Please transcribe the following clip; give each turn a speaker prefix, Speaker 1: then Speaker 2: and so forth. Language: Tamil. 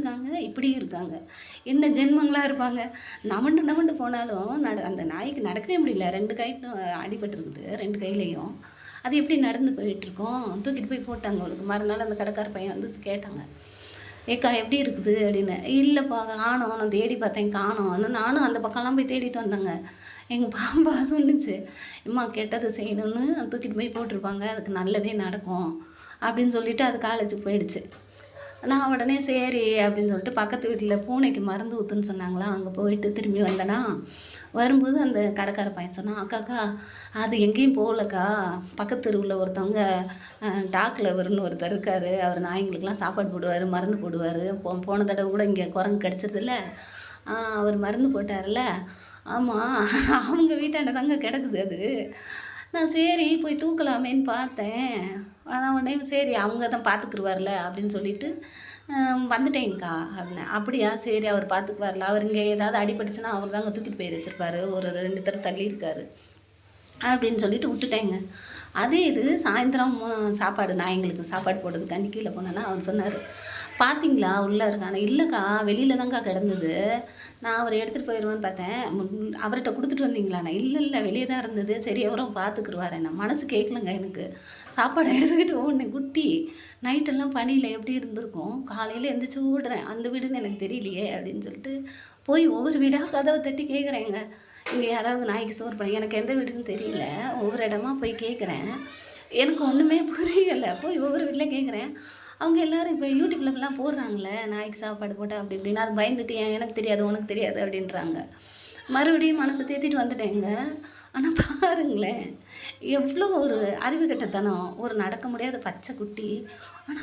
Speaker 1: இருக்காங்க, இப்படியும் இருக்காங்க. என்ன ஜென்மங்களா இருப்பாங்க. நவண்டு நவண்டு போனாலும் அந்த நாய்க்கு நடக்கவே முடியல. 2 கைக்கும் அடிபட்டுருக்குது 2 கையிலயும். அது எப்படி நடந்து போயிட்டுருக்கும். தூக்கிட்டு போய் போட்டாங்க அவளுக்கு. மறுநாள் அந்த கடைக்கார பையன் வந்து கேட்டாங்க. "ஏக்கா எப்படி இருக்குது?" அப்படின்னு. "இல்லைப்பா காணோம். நான் தேடி பார்த்தேன் காணோம்ன்னு." நானும் அந்த பக்கம்லாம் போய் தேடிட்டு வந்தேங்க. எங்க பாப்பா சொன்னுச்சு, "எம்மா கெட்டது செய்யணும்னு தூக்கிட்டு போய் போட்டுருப்பாங்க. அதுக்கு நல்லதே நடக்கும்." அப்படின்னு சொல்லிட்டு அது காலேஜுக்கு போயிடுச்சு. நான் உடனே சரி அப்படின்னு சொல்லிட்டு பக்கத்து வீட்ல பூனைக்கு மருந்து ஊத்துன்னு சொன்னாங்களா, அங்கே போயிட்டு திரும்பி வந்தேனா, வரும்போது அந்த கடைக்கார பையன் சொன்னான், "அக்கா அது எங்கேயும் போகலக்கா. பக்கத்து தெருவுல ஒருத்தவங்க டாக் லவர்ன்னு ஒருத்தர் இருக்காரு. அவர் நாய்ங்களுக்கெல்லாம் சாப்பாடு போடுவாரு, மருந்து போடுவாரு. போன தடவை கூட இங்கே குரங்கு கடிச்சதில்ல, அவர் மருந்து போட்டார்ல, ஆமா அவங்க வீட்டாண்ட தாங்க கிடக்குது அது." நான் சரி போய் தூக்கலாமேன்னு பார்த்தேன். ஆனா உடனே சரி அவங்க தான் பார்த்துக்குருவார்ல அப்படின்னு சொல்லிட்டு வந்துட்டேன்க்கா அப்படின்னேன். "அப்படியா சரி அவர் பார்த்துக்குவார்ல. அவர் இங்கே ஏதாவது அடிபட்டுச்சுன்னா அவர் தாங்க தூக்கிட்டு போய் வச்சிருப்பாரு. ஒரு 2 தெரு தள்ளி இருக்காரு." அப்படின்னு சொல்லிட்டு விட்டுட்டேங்க. அதே இது சாயந்தரம் சாப்பாடு நாய்ங்களுக்கு சாப்பாடு போடுறதுக்காண்டி கீழ போனேன்னா, அவர் சொன்னாரு, "பார்த்தீங்களா உள்ள இருக்கான்னு?" "இல்லக்கா வெளியில தான்க்கா கிடந்தது. நான் அவர எடுத்துட்டு போயிருவேன்னு பார்த்தேன். அவர்ட்ட குடுத்துட்டு வந்தீங்களாண்ணா?" "இல்ல வெளிய தான் இருந்தது. சரி அவரும் பார்த்துக்குருவாருண்ணா." மனசு கேட்கலங்க எனக்கு. சாப்பாட எடுத்துக்கிட்டு ஓடுனேன். குட்டி நைட்டெல்லாம் பனியில எப்படி இருந்திருக்கும். காலையில எந்திரிச்சு ஓடுறேன். அந்த வீடுன்னு எனக்கு தெரியலையே அப்படின்னு சொல்லிட்டு, போய் ஒவ்வொரு வீடா கதவ தட்டி கேட்குறேங்க. இங்க யாராவது நாய்க்கு சோறு எனக்கு எந்த வீடுன்னு தெரியல. ஒவ்வொரு இடமா போய் கேட்குறேன். எனக்கு ஒண்ணுமே புரியல. போய் ஒவ்வொரு வீட்ல கேட்குறேன். அவங்க எல்லாரும் இப்ப யூடியூப்லலாம் போடுறாங்கல்ல, நாய்க்கு சாப்பாடு போட்டா அப்படி இப்படின்னு. அது பயந்துட்டு எனக்கு தெரியாது, உனக்கு தெரியாது அப்படின்றாங்க. மறுபடியும் மனச தேத்திட்டு வந்துட்டேங்க. ஆனா பாருங்களேன், எவ்ளோ ஒரு அறிவு கெட்டத்தனம். ஒரு நடக்க முடியாத பச்சை குட்டி. ஆனா